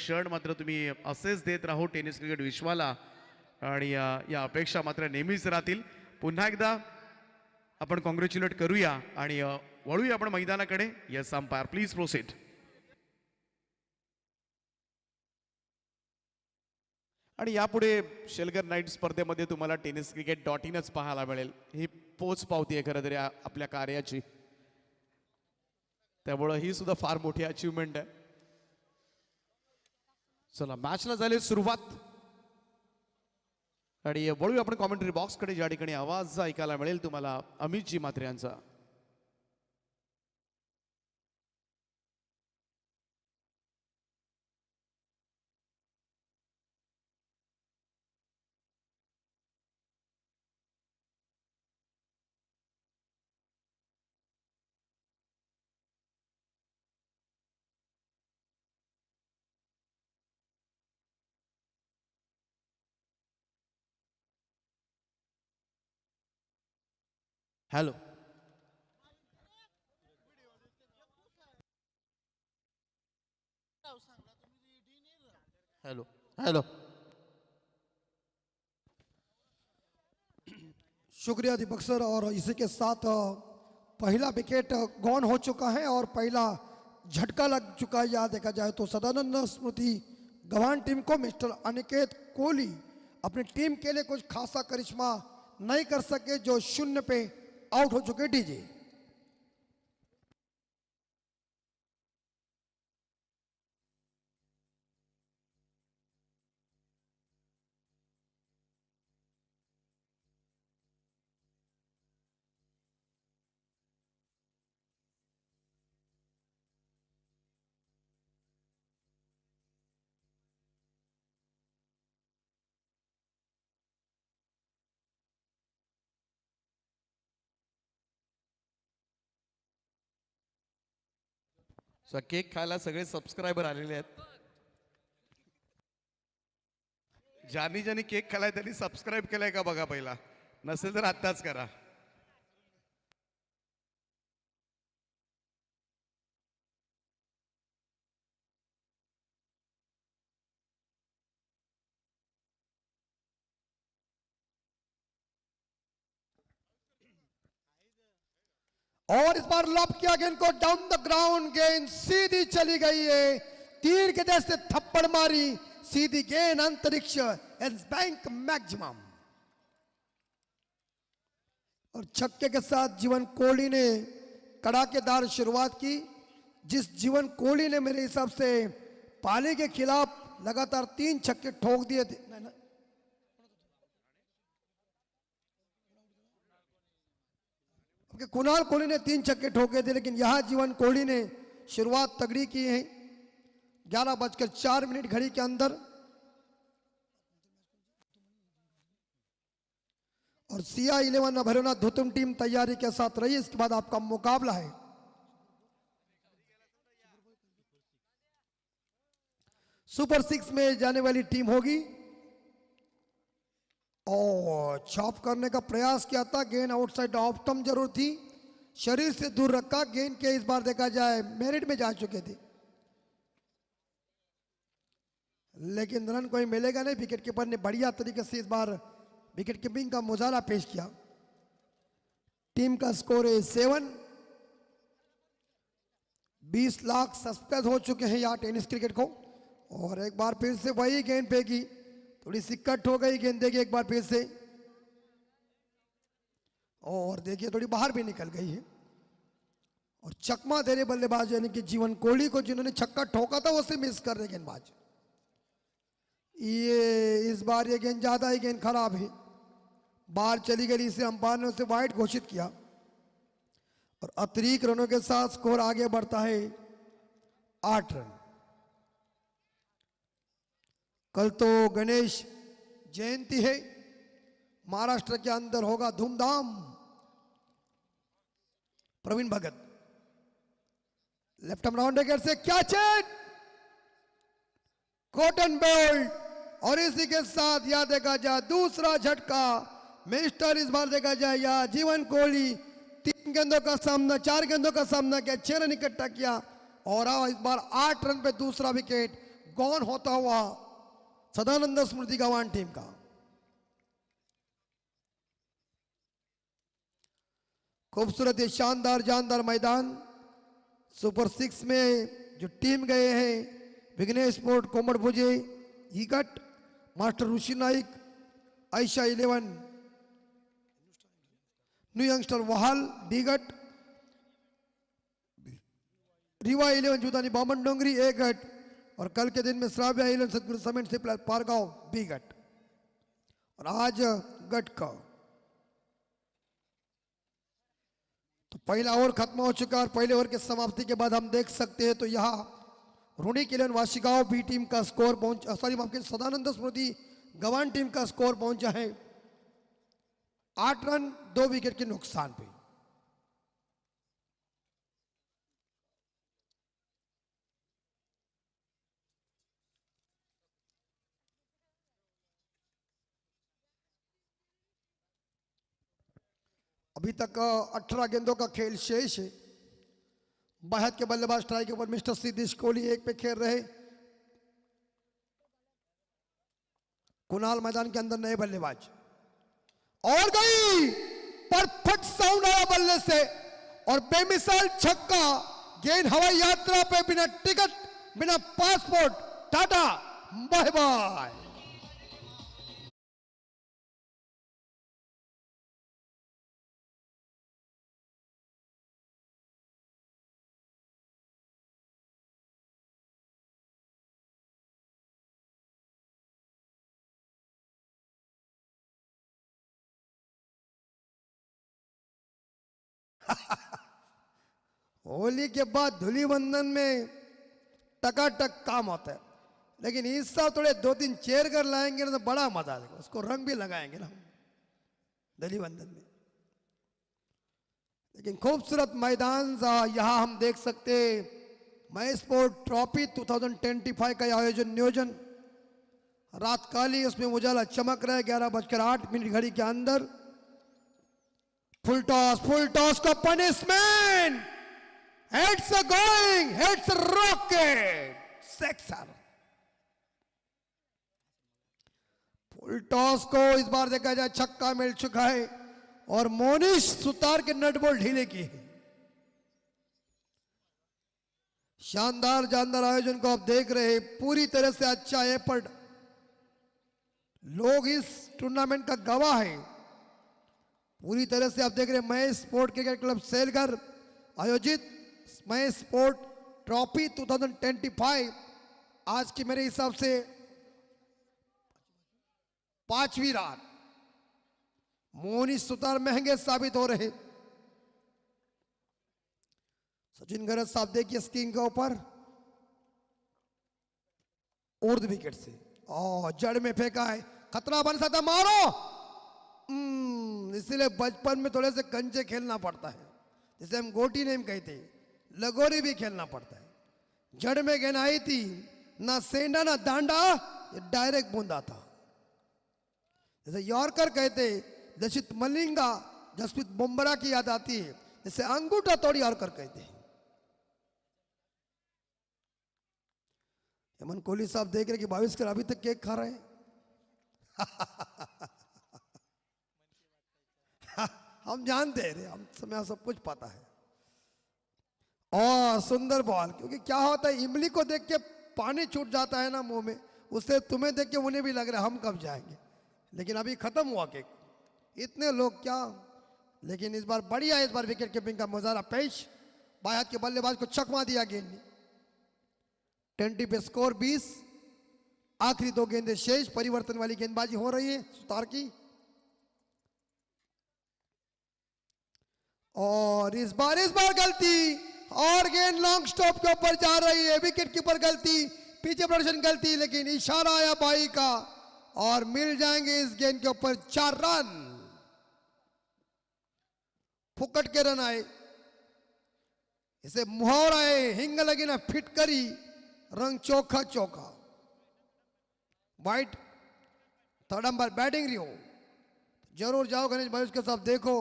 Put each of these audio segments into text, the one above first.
क्षण मात्र तुम्ही असेच देत राहू टेनिस क्रिकेट विश्वाला आणि या अपेक्षा मात्र नेहमीच राहतील. पुन्हा एकदा आपण कॉंग्रॅच्युलेट करूया आणि वळूया आपण मैदानाकडे. Yes umpire please proceed. आणि यापुढे शेलगर नाईट स्पर्धेमध्ये तुम्हाला टेनिस क्रिकेट .inच पाहायला मिळेल. ही पोच पावती आहे खरं तरी आपल्या कार्याची, त्यामुळं ही सुद्धा फार मोठी अचीवमेंट आहे. चला मॅचला झाली सुरुवात आणि वळूया आपण कॉमेंट्री बॉक्सकडे, ज्या ठिकाणी आवाज ऐकायला मिळेल तुम्हाला अमितजी म्हात्रे यांचा. Hello hello hello. शुक्रिया दीपक सर. और इसी के साथ पहला विकेट गॉन हो चुका है और पहला झटका लग चुका है. यहाँ देखा जाए तो सदानंद स्मृति गवान टीम को मिस्टर अनिकेत कोहली अपनी टीम के लिए कुछ खासा करिश्मा नहीं कर सके, जो 0 पे आउट हो चुके. डीजे केक खायला सगळे सबस्क्रायबर आलेले आहेत. ज्यांनी ज्यांनी केक खालाय त्यांनी सबस्क्राईब केलाय का बघा पहिला, नसेल तर आत्ताच करा. और इस बार लॉब किया गेंद को डाउन द ग्राउंड. गेंद सीधी चली गई है. तीर के जैसे थप्पड़ मारी, सीधी गेंद अंतरिक्ष. S bank maximum. और छक्के के साथ जीवन कोहली ने कड़ाकेदार शुरुआत की. जिस जीवन कोहली ने मेरे हिसाब से पाली के खिलाफ लगातार 3 छक्के ठोक दिए थे. कुणाल कोहली ने 3 छक्के ठोके थे, लेकिन यहां जीवन कोहली ने शुरुआत तगड़ी की है. 11:04 घड़ी के अंदर. और सिया 11 भरोना धुतुम टीम तैयारी के साथ रही. इसके बाद आपका मुकाबला है. सुपर 6 में जाने वाली टीम होगी. और चॉप करने का प्रयास किया था. गेंद आउटसाइड ऑफ स्टंप जरूर थी, शरीर से दूर रखा. गेंद के इस बार देखा जाए मेरिट में जा चुके थे, लेकिन रन कोई मिलेगा नहीं. विकेट कीपर ने बढ़िया तरीके से इस बार विकेट कीपिंग का मुजाहरा पेश किया. टीम का स्कोर है 7. 20 लाख सब्सक्राइब हो चुके हैं यहाँ टेनिस क्रिकेट को. और एक बार फिर से वही गेंद फेंकी, थोड़ी सी कट हो गई गेंद. देखिए एक बार फिर से, और देखिए थोड़ी बाहर भी निकल गई है. और चकमा दे रहे बल्लेबाज यानी कि जीवन कोहली को, जिन्होंने छक्का ठोका था उसे मिस कर रहे गेंदबाज. ये इस बार ये गेंद ज्यादा ही गेंद खराब है, बाहर चली गई. इसे अंपायर ने उसे वाइड घोषित किया. और अतिरिक्त रनों के साथ स्कोर आगे बढ़ता है 8 रन. कल तो गणेश जयंती है, महाराष्ट्र के अंदर होगा धूमधाम. प्रवीण भगत लेफ्ट आर्म राउंड से कैच इट, कॉटन बोल्ट. और इसी के साथ यह देखा जाए दूसरा झटका मिस्टर, इस बार देखा जाए या जीवन कोहली 3 गेंदों का सामना, 4 गेंदों का सामना किया, 6 रन इकट्ठा किया. और इस बार 8 रन पे दूसरा विकेट. गॉन होता हुआ सदानंद स्मृति गवान टीम का। खूबसूरत ये शानदार जानदार मैदान। सुपर 6 में जो टीम गए हैं, विघ्नेश स्पोर्ट कोमड़ भुजे ईगट, मास्टर ऋषि नाइक, आयशा 11, न्यू यंगस्टर वहाल डीगट, रीवा 11 जुदानी बामन डोंगरी ए गट, और कल के दिन में श्राव्या 11 सतगुरु समेंट से पारगांव बी गट, और आज गट का। तो पहला ओवर खत्म हो चुका और पहले ओवर के समाप्ति के बाद हम देख सकते हैं तो यहाँ रूनी किलन वाशिगांव बी टीम का स्कोर सदानंद स्मृति गवान टीम का स्कोर पहुंचा है 8 रन 2 विकेट के नुकसान पे। अभी तक 18 गेंदों का खेल शेष है। बाहर के बल्लेबाज स्ट्राइक के ऊपर मिस्टर सिद्धेश कोहली 1 पे खेल रहे। कुणाल मैदान के अंदर नए बल्लेबाज, और गई परफेक्ट साउंड आया बल्ले से और बेमिसाल छक्का। गेंद हवाई यात्रा पे बिना टिकट बिना passport, tata bye bye. Holi के बाद धूली बंधन में टकाटक काम होता है, लेकिन इस साल थोड़े 2-3 चेयर कर लाएंगे ना तो बड़ा मजा आएगा। उसको रंग भी लगाएंगे ना धूली बंधन में। लेकिन खूबसूरत मैदान यहां हम देख सकते महेश स्पोर्ट ट्रॉफी 2025 का आयोजन नियोजन रात काली, उसमें उजाला चमक रहा है। 11:08 घड़ी के अंदर फुल टॉस का punishment, heads going, heads rocket, sixer. Full toss को इस बार देखा जाए छक्का मिल चुका है और मोनिश सुतार के नट बोल्ट ढीले की है। शानदार जानदार आयोजन को आप देख रहे हैं, पूरी तरह से अच्छा एफर्ट। लोग इस टूर्नामेंट का गवाह है पूरी तरह से। आप देख रहे हैं महेश स्पोर्ट क्रिकेट क्लब सेलगर आयोजित महेश स्पोर्ट ट्रॉफी 2025 आज की मेरे हिसाब से 5वीं रात। मोनी सुतार महंगे साबित हो रहे। सचिन गरज साहब देखिए स्क्रीन के ऊपर, उर्द विकेट से और जड़ में फेंका है, खतरा बन सकता, मारो। इसीलिए बचपन में थोड़े से कंचे खेलना पड़ता है, जिसे हम गोटी नहीं कहते, लगोरी भी खेलना पड़ता है। जड़ में गेंद आई थी, ना सेंडा ना दांडा, ये डायरेक्ट बूंदा था। जैसे यॉर्कर कहते, जसित मलिंगा जसप्रीत बुमराह की याद आती है, जैसे अंगूठा तोड़ी यॉर्कर कहते हैं। हेमंत कोहली साहब देख रहे कि 22 कर अभी तक केक खा रहे हैं। हम जानते हैं, हम समय सब कुछ पता है। और सुंदर बॉल, क्योंकि क्या होता है इमली को देख के पानी छूट जाता है ना मुंह में, उससे तुम्हें देख के उन्हें भी लग रहा है हम कब जाएंगे। लेकिन अभी खत्म हुआ केक, इतने लोग क्या। लेकिन इस बार बढ़िया, इस बार विकेट कीपिंग का मुजाहरा पेश। बाएं हाथ के बल्लेबाज को चकमा दिया गेंद ने। 20 पे स्कोर 20। आखिरी 2 गेंदें शेष, परिवर्तन वाली गेंदबाजी हो रही है सुतार की। और इस बार गलती, और गेंद लॉन्ग स्टॉप के ऊपर जा रही है। विकेट कीपर गलती, पीछे प्रदर्शन गलती, लेकिन इशारा आया बाई का और मिल जाएंगे इस गेंद के ऊपर 4 रन। फुकट के रन आए, इसे मुहावरा है, हिंग लगी ना फिटकरी, रंग चोखा चोखा। वाइट, 3rd अंपायर बैटिंग रही हो, जरूर जाओ गणेश भाई उसके साथ देखो।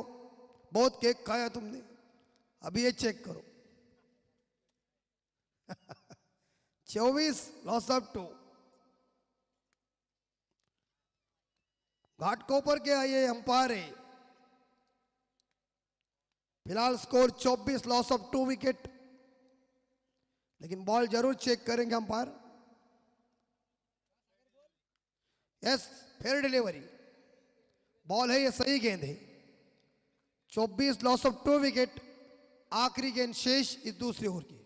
बहुत केक खाया तुमने, अभी ये चेक करो। 24 लॉस ऑफ 2। घाटकोपर के आइए अंपायर है। फिलहाल स्कोर 24 लॉस ऑफ 2 विकेट, लेकिन बॉल जरूर चेक करेंगे umpire. Yes, fair delivery ball है, ये सही गेंद है। 24 लॉस ऑफ 2 विकेट। आखिरी गेंद शेष इस दूसरे ओवर की।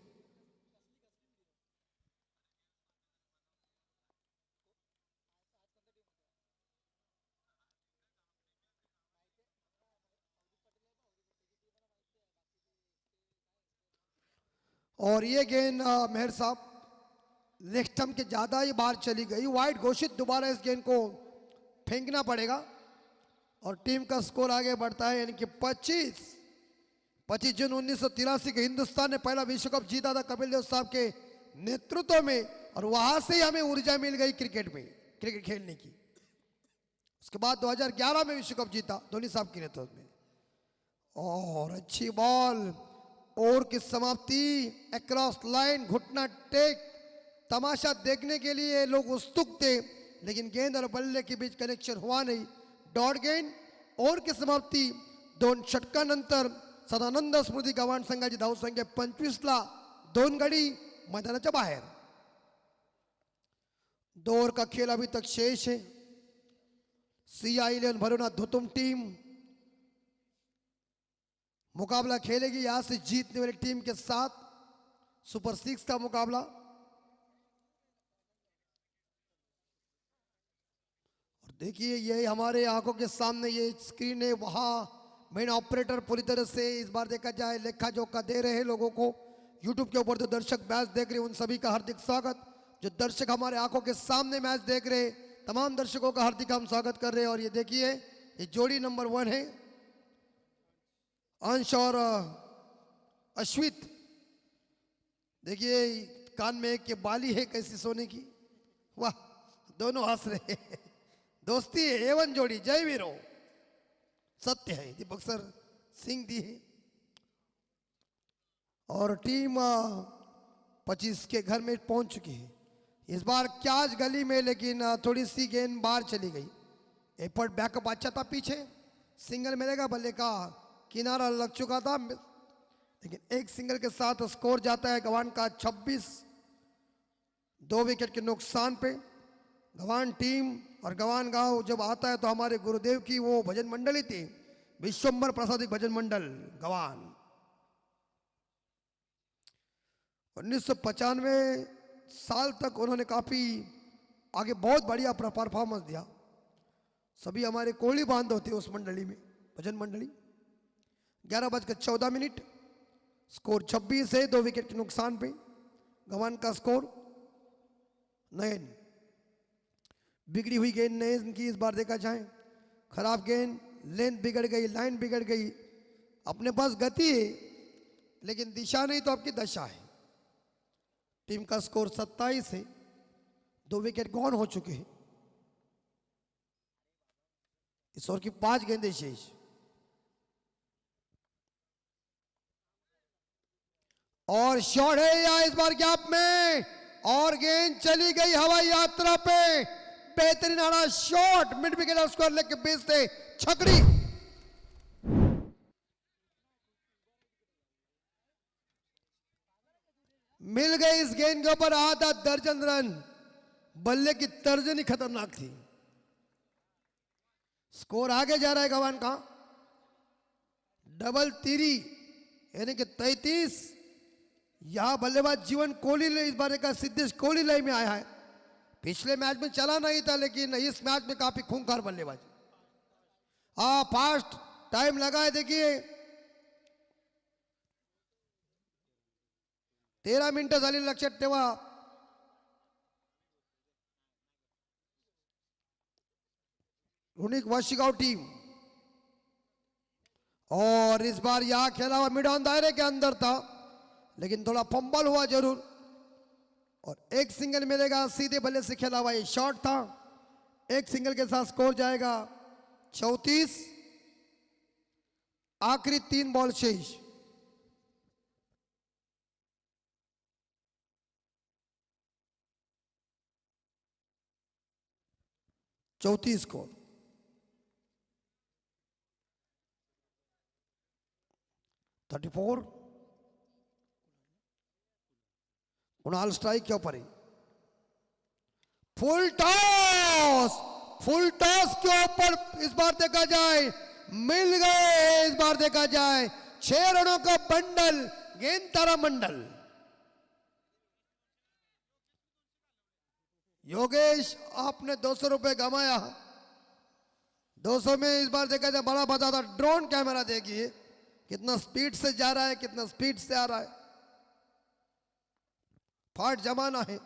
और ये गेंद मेहर साहब लेग स्टंप के ज्यादा ही बाहर चली गई, वाइड घोषित। दोबारा इस गेंद को फेंकना पड़ेगा और टीम का स्कोर आगे बढ़ता है, यानी कि 25 जून 1983 के हिंदुस्तान ने पहला विश्व कप जीता था कपिल देव साहब के नेतृत्व में, और वहां से ही हमें ऊर्जा मिल गई क्रिकेट खेलने की। उसके बाद 2011 में विश्व कप जीता धोनी साहब के नेतृत्व में। और अच्छी बॉल, ओवर की समाप्ति, अक्रॉस लाइन, घुटना टेक। तमाशा देखने के लिए लोग उत्सुक थे, लेकिन गेंद और बल्ले के बीच कनेक्शन हुआ नहीं। डॉट गेंद, ओवर की समाप्ती 2 षटकानंतर सदानंद स्मृती गव्हाण संघाची धावसंख्या 25ला 2 गडी मैदानाच्या बाहेर। 2 ओवर का खेल अभी तक शेष है। CI11 भरूना धुतुम टीम मुकाबला खेलेगी यहां से जीतने वाली टीम के साथ। सुपर 6 का मुकाबला। और देखिए ये हमारे आंखों के सामने ये स्क्रीन है, वहां मेन ऑपरेटर पूरी तरह से इस बार देखा जाए लेखा जोखा दे रहे हैं लोगों को। यूट्यूब के ऊपर जो दर्शक मैच देख रहे हैं उन सभी का हार्दिक स्वागत। जो दर्शक हमारे आंखों के सामने मैच देख रहे हैं तमाम दर्शकों का हार्दिक हम स्वागत कर रहे हैं। और ये देखिए ये जोड़ी नंबर 1 है, अंश और अश्वित। देखिए कान में एक के बाली है कैसी सोने की, वाह, दोनों हंस रहे हैं। दोस्ती है, एवन जोड़ी, जय वीरो। सत्य है, दीपक सर सिंह दी है। और टीम 25 के घर में पहुंच चुकी है। इस बार कैच गली में, लेकिन थोड़ी सी गेंद बाहर चली गई। एफर्ट बैकअप अच्छा था, पीछे सिंगल मिलेगा, बल्ले का किनारा लग चुका था, लेकिन एक सिंगल के साथ स्कोर जाता है गव्हाण का 26, 2 विकेट के नुकसान पे। गव्हाण टीम और गव्हाण गांव जब आता है तो हमारे गुरुदेव की वो भजन मंडली थी, विश्वंभर प्रसादिक भजन मंडल गव्हाण। 1995 साल तक उन्होंने काफी आगे बहुत बढ़िया परफॉर्मेंस दिया। सभी हमारे कोहली बांधव थे उस मंडली में, भजन मंडली। 11:14, स्कोर 26 है, 2 विकेट के नुकसान पे। गव्हाण का स्कोर। नयन, बिगड़ी हुई गेंद नयन की इस बार देखा जाए, खराब गेंद, लेंथ बिगड़ गई, लाइन बिगड़ गई। अपने पास गति है लेकिन दिशा नहीं तो आपकी दशा है। टीम का स्कोर 27 है, 2 विकेट गॉन हो चुके हैं। इस ओवर की 5 गेंदें शेष। और शॉट है या इस बार गैप में, और गेंद चली गई हवाई यात्रा पे। बेहतरीन आना शॉट, मिड विकेट और स्कोर लेग के बीच से छकड़ी। मिल गई इस गेंद के ऊपर आधा दर्जन रन। बल्ले की तर्जनी खतरनाक थी। स्कोर आगे जा रहा है गव्हाण का। डबल तीरी यानी कि 33। यहां बल्लेबाज जीवन कोहली इस बार का सिद्धेश कोहली लाइन में आया है। पिछले मैच में चला नहीं था, लेकिन इस मैच में काफी खूंखार बल्लेबाज। फास्ट टाइम लगा है, देखिए 13 मिनिटं झाली, लक्षात ठेवा। रुनिक वाशिगांव टीम। और इस बार यहां खेला हुआ मिड ऑन दायरे के अंदर था, लेकिन थोड़ा फंबल हुआ जरूर। और एक सिंगल मिलेगा, सीधे बल्ले से खेला हुआ ये शॉट था। एक सिंगल के साथ स्कोर जाएगा 34। आखिरी 3 बॉल शेष। चौथी score. Thirty four. Kunal strike के ऊपर ही। फुल टॉस, फुल टॉस के ऊपर इस बार देखा जाए मिल गए। इस बार देखा जाए 6 रनों का बंडल गेंद तारा मंडल। योगेश आपने 200 रुपए गमाया। 200 में इस बार देखा जाए बड़ा मजा था। ड्रोन कैमरा देखिए कितना स्पीड से जा रहा है, कितना स्पीड से आ रहा है। फाट जमाना है।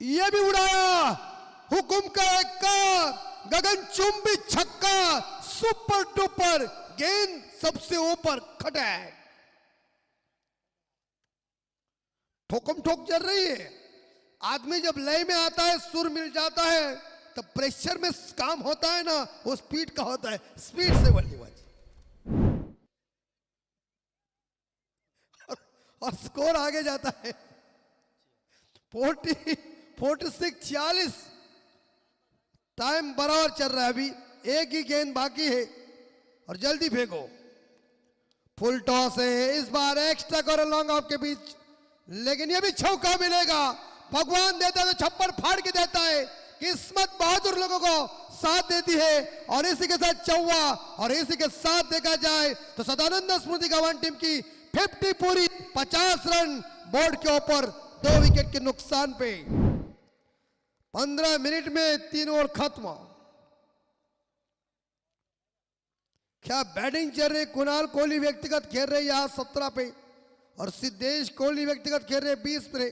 ये भी उड़ाया। हुकुम का एक्का, गगन चुंबी छक्का, सुपर डुपर गेंद सबसे ऊपर खटैक। ठोकम ठोक चल रही है। आदमी जब लय में आता है, सुर मिल जाता है, तब प्रेशर में काम होता है ना, वो स्पीड का होता है। स्पीड से बल्लेबाजी और स्कोर आगे जाता है 46-40। टाइम बराबर चल रहा है। अभी एक ही गेंद बाकी है और जल्दी फेंको। फुल टॉस है इस बार। एक्स्ट्रा और लॉन्ग ऑफ के बीच, लेकिन ये भी चौका मिलेगा। भगवान देता है तो छप्पर फाड़ के देता है। किस्मत बहादुर लोगों को साथ देती है और इसी के साथ चौवा और इसी के साथ देखा जाए तो सदानंद स्मृति गवान टीम की 50 पूरी। 50 रन बोर्ड के ऊपर 2 विकेट के नुकसान पे। 15 मिनट में 3 ओवर खत्म। क्या बैटिंग चल रही। कुणाल कोहली व्यक्तिगत खेल रहे यहां 17 पे और सिद्धेश कोहली व्यक्तिगत खेल रहे 20 पे।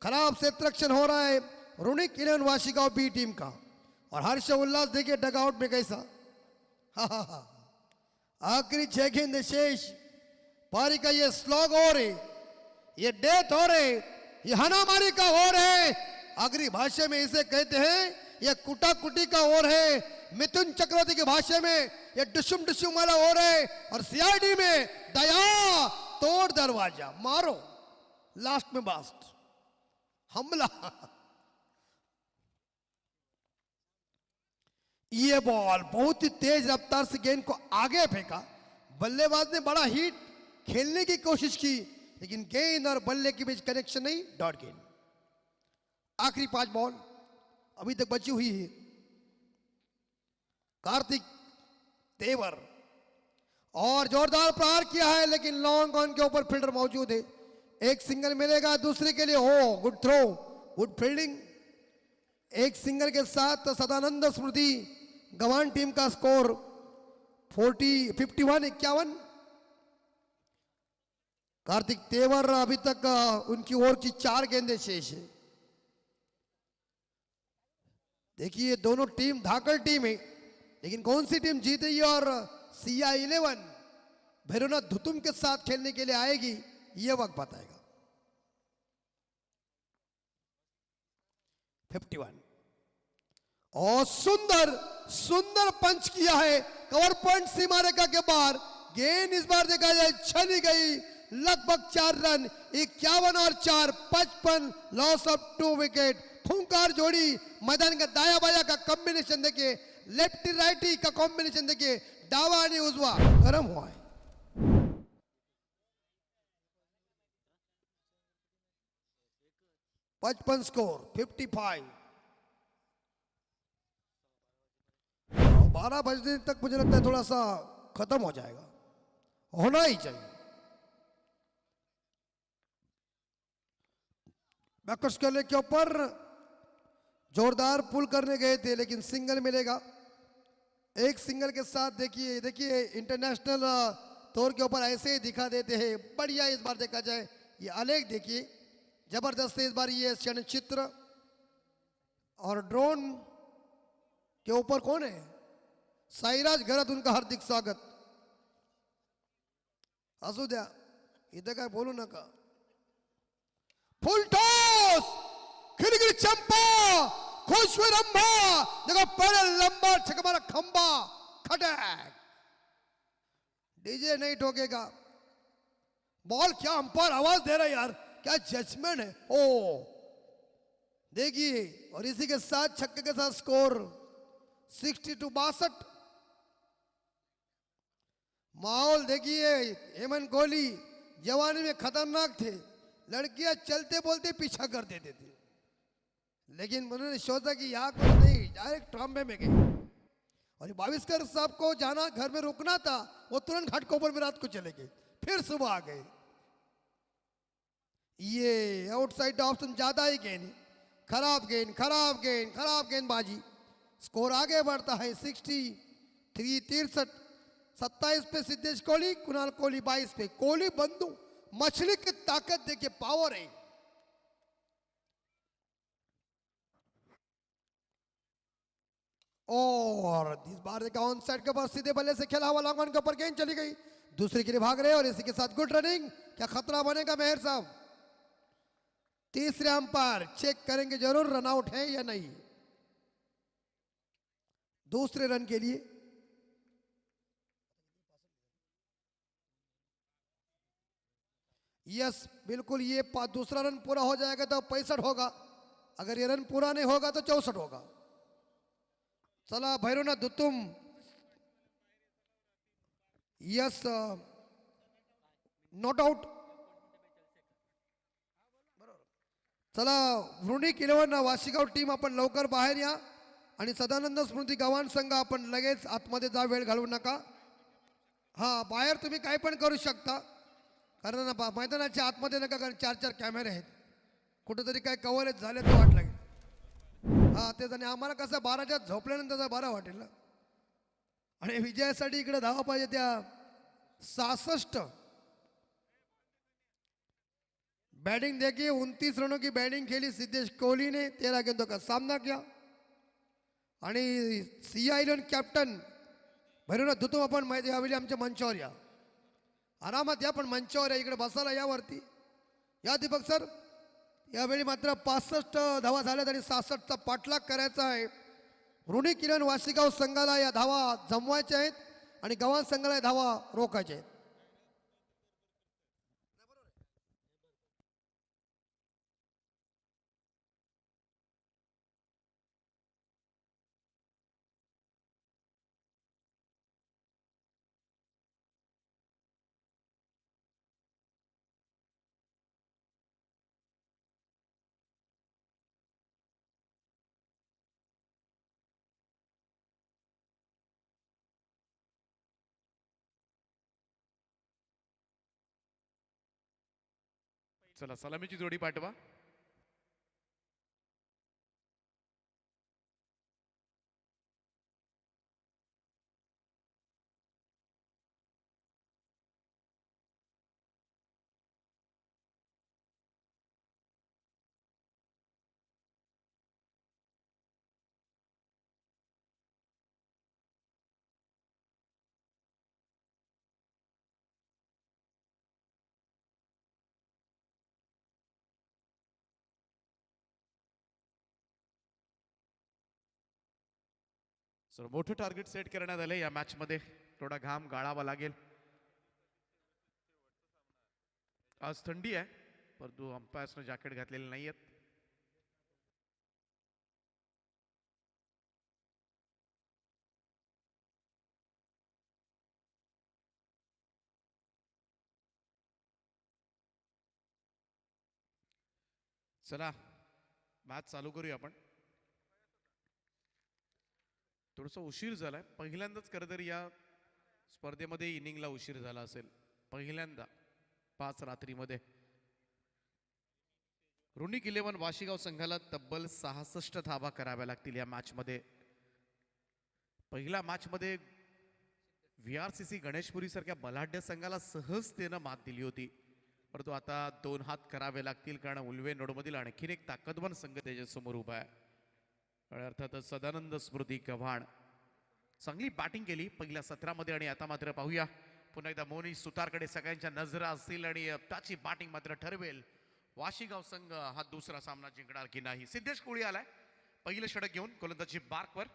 खराब क्षेत्ररक्षण हो रहा है रुणिक 11 वाशिका बी टीम का। और हर्ष उल्लास देखिए डगआउट में कैसा। आखिरी 6 गेंद शेष। पारी का ये स्लॉग हो रहे, ये डेथ हो रहे, ये हनामारी का ओवर है। आगरी भाषा में इसे कहते हैं ये कुटा कुटी का ओवर है। मिथुन चक्रवर्ती की भाषा में ये डुशुम डुशुम वाला ओवर है। और सीआईडी में दया तोड़ दरवाजा मारो, लास्ट में बास्ट हमला। ये बॉल बहुत ही तेज रफ्तार से गेंद को आगे फेंका। बल्लेबाज ने बड़ा हिट खेलने की कोशिश की, लेकिन गेंद और बल्ले के बीच कनेक्शन नहीं। डॉट गेंद। आखिरी 5 बॉल अभी तक बची हुई है। कार्तिक तेवर और जोरदार प्रहार किया है, लेकिन लॉन्ग ऑन के ऊपर फील्डर मौजूद है। एक सिंगल मिलेगा दूसरे के लिए। हो गुड थ्रो, गुड फील्डिंग। एक सिंगल के साथ सदानंद स्मृति गवान टीम का स्कोर 51। कार्तिक तेवर अभी तक उनकी ओर की 4 गेंदें शेष है। देखिए दोनों टीम धाकड़ टीम है, लेकिन कौन सी टीम जीतेगी और CI11 भैरवनाथ धुतुम के साथ खेलने के लिए आएगी, यह वक्त बताएगा। 51 और सुंदर सुंदर पंच किया है। कवर पॉइंट सीमा रेखा के बाहर गेंद इस बार देखा जाए चली गई। लगभग 4 रन। 51 और 4 55। Loss of 2 wicket. फुंकार जोड़ी मैदान का दाया बाया का कॉम्बिनेशन देखिए, लेफ्टी राइटी का कॉम्बिनेशन देखिए, डावा आणि उजवा गरम हुआ है। पचपन स्कोर 55। 12 बजने तक मुझे लगता है थोड़ा सा खत्म हो जाएगा, होना ही चाहिए। बैकवर्ड स्केल के ऊपर जोरदार पुल करने गए थे, लेकिन सिंगल मिलेगा। एक सिंगल के साथ देखिए इंटरनेशनल तौर के ऊपर ऐसे ही दिखा देते हैं। बढ़िया इस बार देखा जाए ये आलेख देखिए, जबरदस्त है इस बार ये क्षणचित्र। और ड्रोन के ऊपर कौन है? साईराज घरत, उनका हार्दिक स्वागत। असू द्या, इथं काय बोलू नका। फुल टॉस, खिलगिरी चंपा, खुशवी रंभा, देखो पहले लंबा छक्का मारा, खंबा खटैक। डीजे नहीं ठोकेगा। बॉल क्या अंपायर आवाज दे रहा है यार, क्या जजमेंट है। ओ देखिए, और इसी के साथ छक्के के साथ स्कोर 62-62। माहौल देखिए, हेमंत कोहली जवानी में खतरनाक थे, लड़कियां चलते बोलते पीछा कर देते थे, लेकिन उन्होंने सोचा कि यहाँ कुछ नहीं, डायरेक्ट ट्रॉम्बे में गए। और ये बाविस्कर साहब को जाना घर में रुकना था, वो तुरंत घाटकोपर में रात को चले गए, फिर सुबह आ गए। ये आउटसाइड ऑप्शन ज्यादा ही गेंद, खराब गेंद, खराब गेंद, खराब गेंदबाजी। स्कोर आगे बढ़ता है 63-63। 27 पे सिद्धेश कोहली, कुणाल कोहली 22 पे। कोहली बंधु मछली की ताकत देखिए, पावर है। और इस बार देखा ऑन साइड के ऊपर सीधे बल्ले से खेला हुआ लॉन्ग ऑन के ऊपर गेंद चली गई, दूसरे के लिए भाग रहे और इसी के साथ गुड रनिंग। क्या खतरा बनेगा मेहर साहब? तीसरे अंपायर चेक करेंगे जरूर रन आउट है या नहीं। दूसरे रन के लिए यस बिल्कुल, ये दूसरा रन पूरा हो जाएगा तो 65 होगा, अगर ये रन पूरा नहीं होगा तो 64 होगा। चला भैरवनाथ दुत्तुम, यस नॉट आउट। चला वृणिक 11 वाशिगाव टीम आपण लवकर बाहेर या आणि सदानंद स्मृती गव्हाण संघ आपण लगेच आतमध्ये जा, वेळ घालवू नका। हा बाहेर तुम्ही काय पण करू शकता, कारण मैदानाच्या आतमध्ये नका, कारण 4-4 कॅमेरे आहेत, कुठेतरी काय कव्हरेज झाले तर वाट लागेल। हा तेच, आणि आम्हाला कसं 12च्या झोपल्यानंतर बरं वाटेल ना। आणि विजयासाठी इकडे धावा पाहिजे त्या 66। बैटिंग देखिए, 29 रनों की बैटिंग खेली सिद्धेश कोहली ने, 13 गेंदों का सामना किया। आणि सिया इलेवन कॅप्टन भैरवनाथ दुतुम आपण यावेळी आमच्या मंचावर या, आरामात या, पण मंचावर या, इकडे बसायला या वरती या दीपक सर। यावेळी मात्र 65 धावा झाल्यात आणि 66चा पाठलाग करायचा आहे। वृणिक 11 वाशिगाव संघाला या धावा जमवायच्या आहेत आणि गव्हाण संघाला या धावा रोखायच्या आहेत। चला सलामीची जोडी पाठवा। सर मोठं टार्गेट सेट करण्यात आलं या मॅच मध्ये, थोडा घाम गाळावा लागेल। आज थंडी आहे, परंतु अंपायर्सने जॅकेट घातलेले नाहीयेत। चला मॅच चालू करूया आपण। थोडंसं उशीर झालाय, पहिल्यांदाच खरं तर या स्पर्धेमध्ये इनिंगला उशीर झाला असेल, पहिल्यांदा 5 रात्रीमध्ये। वृणिक 11 वाशिगाव संघाला तब्बल 66 धावा कराव्या लागतील या मॅचमध्ये। पहिल्या मॅचमध्ये VRCC गणेशपुरी सारख्या बलाढ्य संघाला सहजतेनं मात दिली होती, परंतु आता 2 हात करावे लागतील, कारण उल्वे नोडमधील आणखीन एक ताकदवान संघ त्याच्यासमोर उभा आहे। अर्थातच सदानंद स्मृती गव्हाण चांगली बॅटिंग केली पहिल्या सत्रामध्ये, आणि आता मात्र पाहूया पुन्हा एकदा मोनी सुतारकडे सगळ्यांच्या नजरा असतील आणि त्याची बॅटिंग मात्र ठरवेल वाशिगाव संघ हा दुसरा सामना जिंकणार की नाही। सिद्धेश कोहली आलाय पहिलं षटक घेऊन, गोलंदाजी बार्कवर,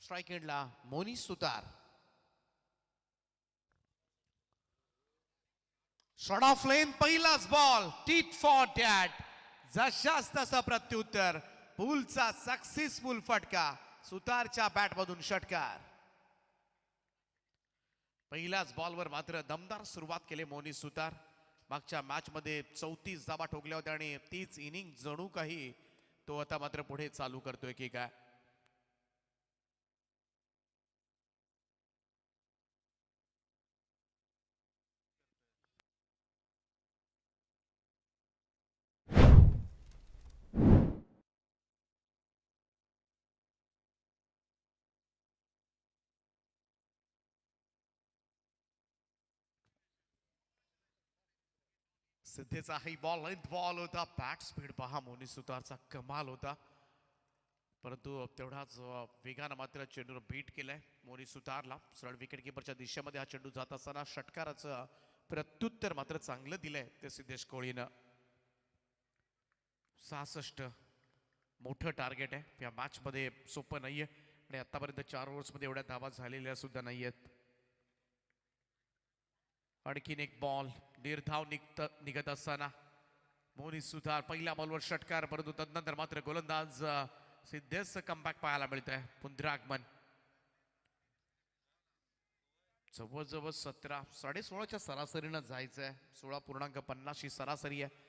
स्ट्राइक एंडला मोनी सुतार। शॉट ऑफ लेन पहिलाच बॉल टीट फॉर डॅट जशाच तसा प्रत्युत्तर पुलचा सक्सेसफुल फटका सुतारच्या बॅट मधून षटकार पहिल्याच बॉलवर मात्र दमदार सुरुवात केली मोनी सुतार मागच्या मॅच मध्ये 34 धावा ठोकल्या होत्या आणि तीच इनिंग जणू काही तो आता मात्र पुढे चालू करतोय की काय सिद्धेचा हाही बॉल लेंथ बॉल होता बॅट स्पीड पहा मोनी सुतारचा कमाल होता परंतु तेवढाच वेगानं मात्र चेंडूवर बीट केलाय मोनी सुतारला सरळ विकेट किपरच्या दिशेमध्ये हा चेंडू जात असताना षटकाराचं प्रत्युत्तर मात्र चांगलं दिलंय ते सिद्धेश कोहलीनं 66 मोठं टार्गेट आहे या मॅच मध्ये सोपं नाहीये आणि आतापर्यंत 4 ओव्हर्स मध्ये एवढ्या धावा झालेल्या सुद्धा नाहीयेत आणखीन एक बॉल निर्धाव निघत असताना मोनी सुतार पहिल्या बॉलवर षटकार परंतु तदनंतर मात्र गोलंदाज सिद्धेश कमबॅक पाहायला मिळत आहे पुनरागमन जवळजवळ 16.5च्या सरासरीनं जायचंय 16.50 ही सरासरी आहे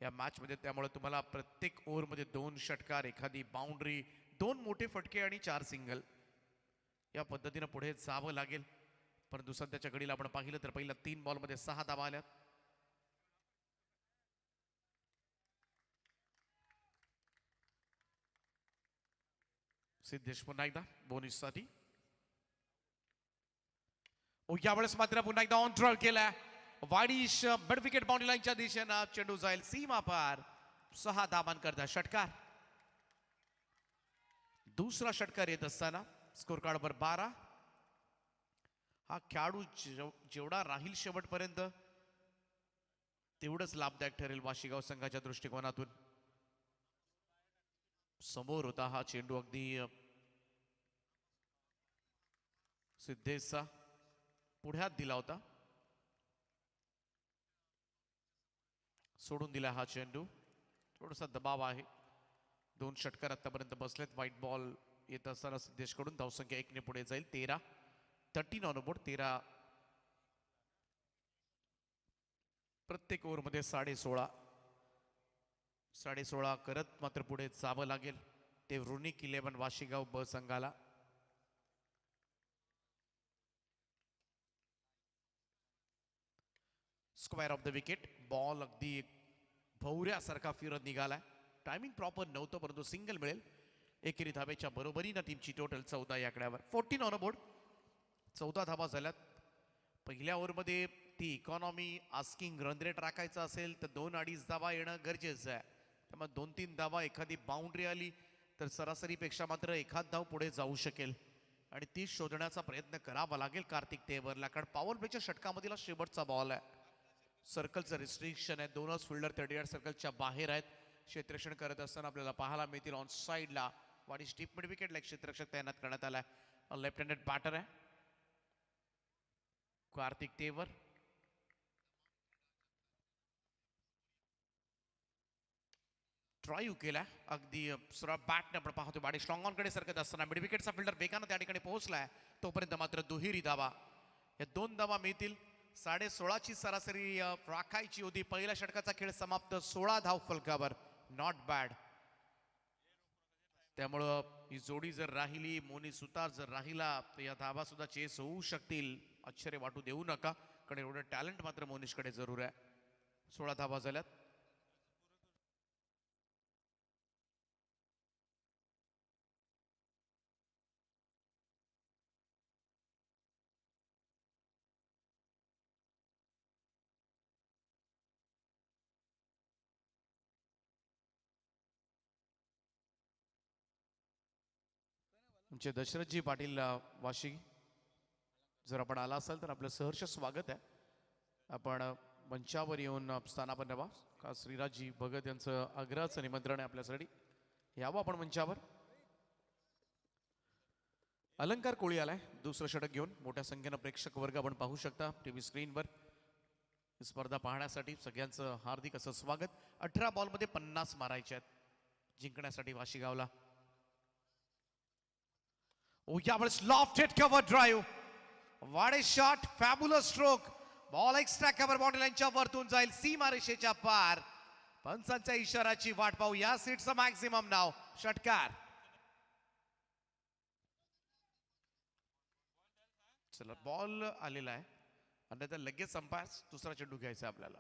या मॅच मध्ये त्यामुळे तुम्हाला प्रत्येक ओव्हर मध्ये 2 षटकार एखादी बाउंड्री 2 मोठे फटके आणि 4 सिंगल या पद्धतीने पुढे जावं लागेल परंतु सध्याच्या घडीला आपण पाहिलं तर पहिल्या 3 बॉलमध्ये 6 धावा आल्यात सिद्धेश पुन्हा एकदा बोनससाठी यावेळेस मात्र पुन्हा एकदा ऑन ड्रॉ केला वाडीश मिड विकेट बाउंड्री लाईनच्या दिशेनं चेंडू जाईल सीमा पार 6 धावांकरता षटकार दुसरा षटकार येत असताना स्कोर कार्डवर 12 हा खेळाडू जेवढा राहील शेवटपर्यंत तेवढंच लाभदायक ठरेल वाशीगाव संघाच्या दृष्टिकोनातून समोर होता हा चेंडू अगदी सिद्धेशचा पुढ्यात दिला होता सोडून दिला हा चेंडू थोडासा दबाव आहे 2 षटकार आतापर्यंत बसलेत व्हाईट बॉल येत असताना सिद्धेश कडून धावसंख्या 1 ने पुढे जाईल 13 ऑन बोर्ड 13 प्रत्येक ओव्हर मध्ये 16.5 करत मात्र पुढे जावं लागेल ते रुनिक 11 वाशीगाव ब संघाला square of the wicket ball अगदी भवऱ्यासारखा फिरत निघालाय टायमिंग प्रॉपर नव्हतं परंतु सिंगल मिळेल एकेरी धावेच्या बरोबरीनं टीमची टोटल 14 या आकड्यावर 14 ऑन बोर्ड 14 धावा झाल्यात पहिल्या ओव्हरमध्ये ती इकॉनॉमी आस्किंग रन रेट राखायचा असेल तर 2-2.5 धावा येणं गरजेचं आहे त्यामुळे 2-3 धावा एखादी बाउंड्री आली तर सरासरीपेक्षा मात्र एखाद धाव पुढे जाऊ शकेल आणि ती शोधण्याचा प्रयत्न करावा लागेल कार्तिक तेवरला कारण पॉवर प्लेच्या षटकामधील शेवटचा बॉल आहे सर्कलचं रिस्ट्रिक्शन आहे 2च फिल्डर 38 सर्कलच्या बाहेर आहेत क्षेत्ररक्षण करत असताना आपल्याला पाहायला मिळतील ऑन साईडला वाडी स्टीप मिड विकेटला एक क्षेत्ररक्षक तैनात करण्यात आलाय लेफ्ट हँडेड बॅटर आहे कार्तिक तेवर ड्राईव्ह केला अगदी सरळ बॅटने आपण पाहतो वाडी स्ट्रॉंग ऑन कडे सरकत असताना मिड विकेटचा फिल्डर वेगानं त्या ठिकाणी पोहोचलाय तोपर्यंत मात्र दुहेरी धावा या 2 धावा मिळतील 16.5ची सरासरी राखायची होती पहिल्या षटकाचा खेळ समाप्त 16 धाव फलकावर नॉट बॅड त्यामुळं ही जोडी जर राहिली मोनी सुतार जर राहिला तर या धावा सुद्धा चेस होऊ शकतील आश्चर्य वाटू देऊ नका कारण एवढं टॅलेंट मात्र मोनीशकडे जरूर आहे 16 धावा झाल्यात आमचे दशरथजी पाटील वाशी जर आपण आला असाल तर आपलं सहर्ष स्वागत आहे आपण मंचावर येऊन स्थानापन्न व्हा का श्रीराजजी भगत यांचं आग्रहाचं निमंत्रण आहे आपल्यासाठी यावं आपण मंचावर अलंकार कोळी आलाय दुसरं षटक घेऊन मोठ्या संख्येनं प्रेक्षक वर्ग आपण पाहू शकता टीव्ही स्क्रीनवर ही स्पर्धा पाहण्यासाठी सगळ्यांचं हार्दिक असं स्वागत. 18 बॉलमध्ये 50 मारायचे आहेत जिंकण्यासाठी वाशीगावला. यावेळेस lofted cover drive, what a shot, fabulous stroke. Ball extra cover bond लाईनच्या वरतून जाईल सीमारेषेच्या पार. पंचांच्या इशाराची वाट पाहू. या सीटचं मॅक्झिमम नाव षटकार. चला बॉल आलेला आहे आणि आता लगेच संपास दुसरा चेंडू घ्यायचा आपल्याला.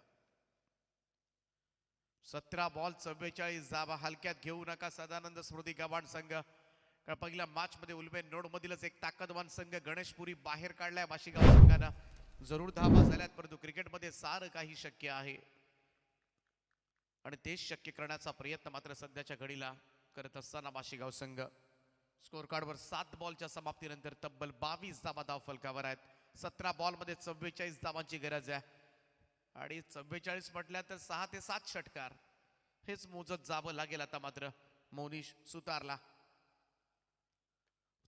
17 बॉल 44 धावा. हलक्यात घेऊ नका सदानंद स्मृती गव्हाण संघ. कारण पहिल्या मॅच मध्ये उलबेन नोड मधीलच एक ताकदवान संघ गणेशपुरी बाहेर काढलाय वाशीगाव संघानं. जरूर धावा झाल्यात परंतु क्रिकेटमध्ये सारं काही शक्य आहे आणि तेच शक्य करण्याचा प्रयत्न मात्र सध्याच्या घडीला करत असताना वाशीगाव संघ. स्कोर कार्डवर 7 बॉलच्या समाप्तीनंतर तब्बल 22 धावा धाव फलकावर आहेत. 17 बॉलमध्ये 44 धावांची गरज आहे आणि 44 म्हटल्या तर 6 ते 7 षटकार हेच मोजत जावं लागेल आता मात्र मोनिश सुतारला.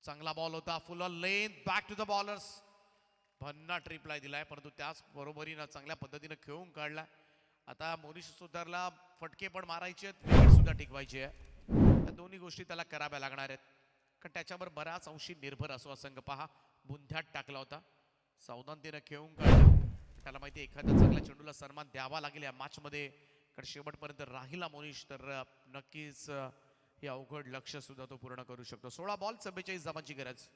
चांगला बॉल होता, full on length, back to the bowlers. भन्नाट रिप्लाय दिलाय परंतु त्याच बरोबरीनं चांगल्या पद्धतीनं खेळून काढला. आता मोनिश सुतारला फटके पण मारायचे आहेत, विकेट सुद्धा टिकवायची आहे. या दोन्ही गोष्टी त्याला कराव्या लागणार आहेत कारण त्याच्यावर बराच अंशी निर्भर असो हा संघ. पहा बुंध्यात टाकला होता, सावधानतेनं खेळून काढला. त्याला माहिती एखाद्या चांगल्या चेंडूला सन्मान द्यावा लागेल या मॅच मध्ये कारण शेवटपर्यंत राहिला मोनिश तर नक्कीच हे अवघड लक्ष सुद्धा तो पूर्ण करू शकतो. 16 बॉल 44 धावांची गरज.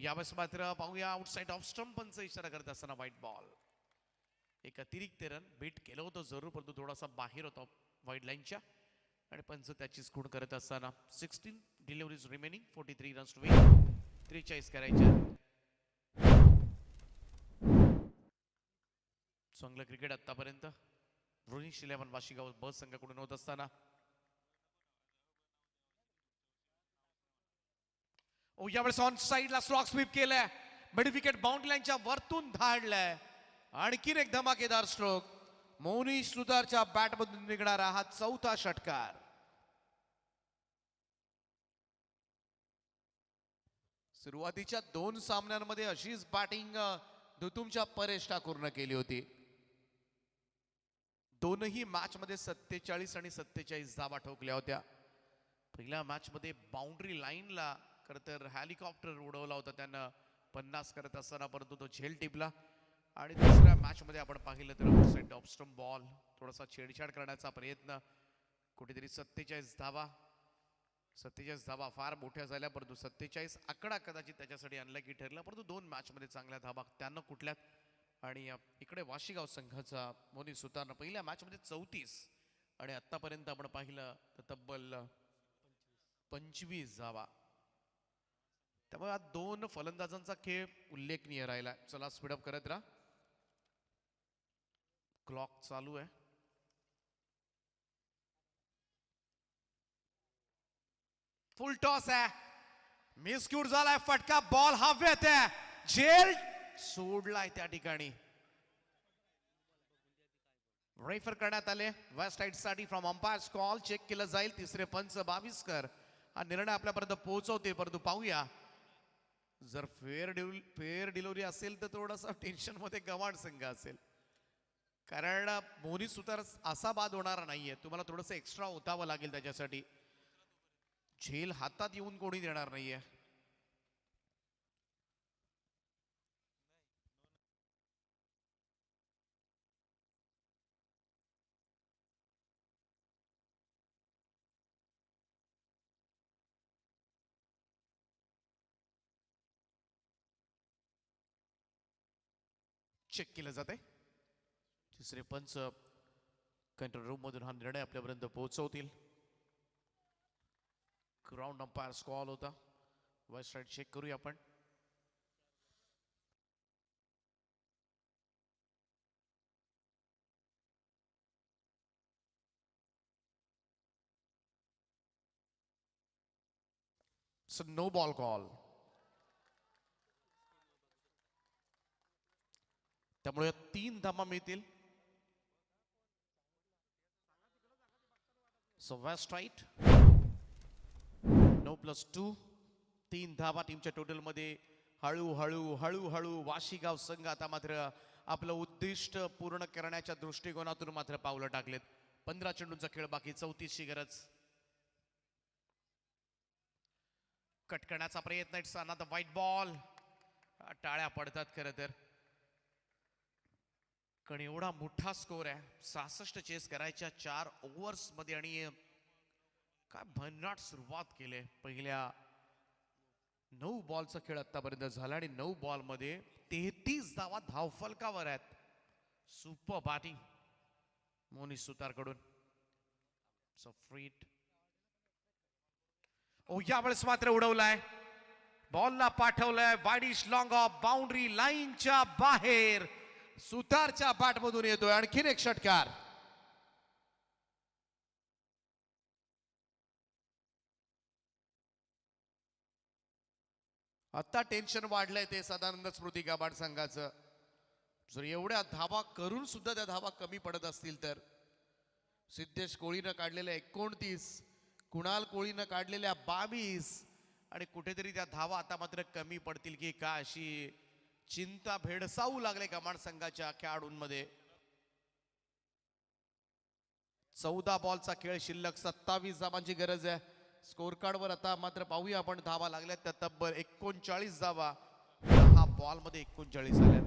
यावेळेस मात्र पाहूया आउटसाइड ऑफ स्टंपचा इशारा करत असताना व्हाईट बॉल. एक अतिरिक्त रन बीट केलं होतं जरूर परंतु थोडासा बाहेर होता व्हाईट लाईनच्या आणि पंच त्याचीच खूण करत असताना 16 deliveries remaining, 43 runs to win. 43 करायचे. चांगलं क्रिकेट आतापर्यंत रोनिश 11 वाशीगाव ब संघाकडून होत असताना यावेळेस ऑन साइडला स्लॉक स्वीप केलाय. मिड विकेट बाउंड्री लाईनच्या वरतून धाडलाय. आणखीन एक धमाकेदार स्ट्रोक. मोनिश सुतारच्या बॅट मधून निघणारा हा 4था षटकार. सुरुवातीच्या 2 सामन्यांमध्ये अशीच बॅटिंग दुतुमच्या परेश ठाकूरनं केली होती. दोनही मॅच मध्ये 47 आणि 47 धावा ठोकल्या होत्या. पहिल्या मॅच मध्ये बाउंड्री लाईनला खरं तर हेलिकॉप्टर उडवला होता त्यानं 50 करत असताना परंतु तो झेल टिपला. आणि दुसऱ्या मॅच मध्ये आपण पाहिलं तर आउटसाइड ऑफ स्टंप बॉल, थोडासा छेडछाड करण्याचा प्रयत्न, कुठेतरी 47 धावा. 47 धावा फार मोठ्या झाल्या परंतु 47 आकडा कदाचित त्याच्यासाठी अनलकी ठरला परंतु 2 मॅच मध्ये चांगल्या धावा त्यांना कुठल्यात. आणि इकडे वाशीगाव संघाचा मोनिश सुतारनं पहिल्या मॅच मध्ये 34 आणि आतापर्यंत आपण पाहिलं तर तब्बल 25 धावा. त्यामुळे हा 2 फलंदाजांचा खेळ उल्लेखनीय राहिला. चला स्पीडअप करत राहा, क्लॉक चालू आहे. फुल टॉस आहे, मिसक्यूट झालाय, फटका बॉल हवेत आहे, झेल सोडलाय त्या ठिकाणी. रेफर करण्यात आले वेस्ट साइड साठी फ्रॉम अंपायर्स कॉल. चेक केलं जाईल. तिसरे पंच 22 हा निर्णय आपल्यापर्यंत पोहोचवते परंतु पाहूया जर फेअर डिलिव्हरी असेल तर थोडासा टेन्शन मध्ये गव्हाण संघ असेल कारण मोनिश सुतार असा बाद होणार नाहीये. तुम्हाला थोडस एक्स्ट्रा ओतावं लागेल त्याच्यासाठी. झेल हातात येऊन कोणी देणार नाहीये. चेक केलं जाते. तिसरे पंच कंट्रोल रूम मधून हा निर्णय आपल्यापर्यंत पोहोचवतील. ग्राउंड अंपायर कॉल होता. वेस्ट साइड चेक करूया आपण. No ball call. त्यामुळे 3 धावा मिळतील. सो वेस्ट राईट 9+2 3 धावा टीमच्या टोटल मध्ये हळूहळू हळूहळू वाशीगाव संघ आता मात्र आपलं उद्दिष्ट पूर्ण करण्याच्या दृष्टिकोनातून मात्र पावलं टाकलेत. 15 चेंडूंचा खेळ बाकी, 34ची गरज. कट करण्याचा प्रयत्न, इट्स अनदर व्हाईट बॉल. टाळ्या पडतात खरं तर, कारण एवढा मोठा स्कोर आहे. 66 चेस करायच्या 4 ओव्हर्स मध्ये आणि काय भन्नाट सुरुवात केली. पहिल्या 9 बॉलचा खेळ आतापर्यंत झाला आणि 9 बॉल मध्ये 33 धावा धावफलकावर आहेत. सुपर बॅटिंग मोनिश सुतार कडून. सो फ्रीट ओ यावेळेस मात्र उडवलाय, बॉलला पाठवलाय वाईडिश लॉंग ऑफ, बाउंड्री लाईनच्या बाहेर. सुतारच्या बॅटमधून येतोय आणखीन एक षटकार. आता टेन्शन वाढलंय ते सदानंद स्मृती गबाड संघाचं. जर एवढ्या धावा करून सुद्धा त्या धावा कमी पडत असतील तर. सिद्धेश कोळीनं काढलेल्या 29, कुणाल कोळीनं काढलेल्या 22 आणि कुठेतरी त्या धावा आता मात्र कमी पडतील की का अशी चिंता भेडसावू लागले गबाड संघाच्या खेळाडूंमध्ये. 14 बॉलचा खेळ शिल्लक, 27 धावांची गरज आहे. स्कोर कार्ड वर आता मात्र पाहूया आपण धावा लागल्यात त्या तब्बल 39 धावा. 10 बॉल मध्ये 39 आल्या.